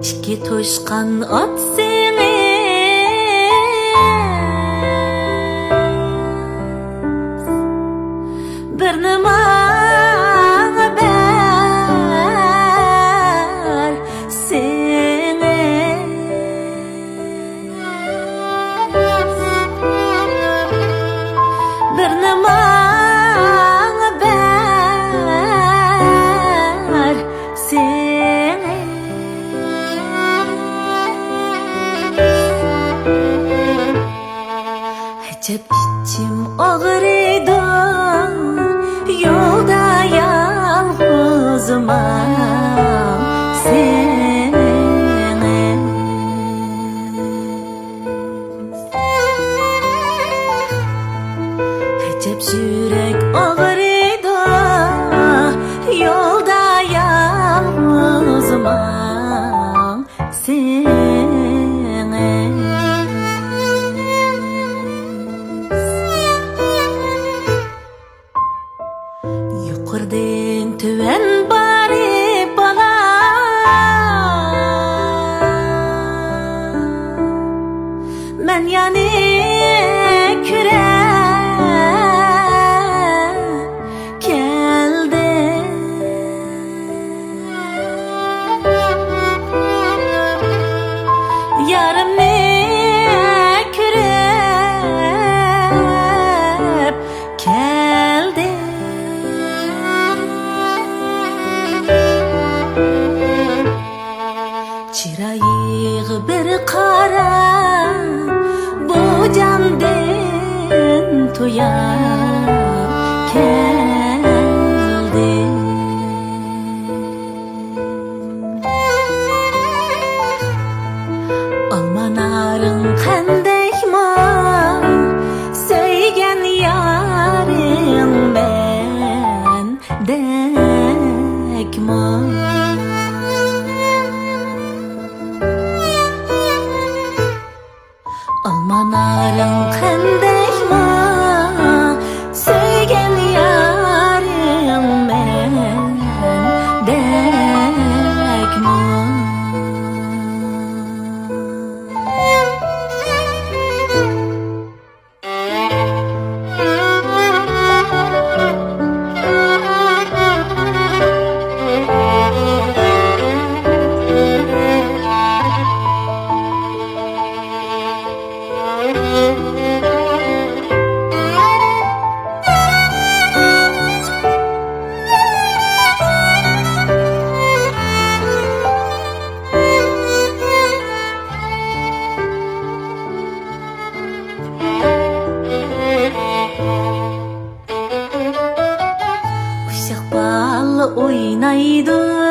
İki toşkan at seni bir nima haber seni bir nima haber seni Acep içim ağrıydı yolda yalnızıma seni Acep yürek ağrıydı yolda yalnızıma seni Yukarıdan tüven bari bana Ben yani küre geldim Yarım ne kürep geldim Çırayığı bir kara bu candan toya geldi Almanarın kandayma söygen yarın ben dekma Almanarın kandayma söygen yarın ben dekma Uşak ballı oynaydı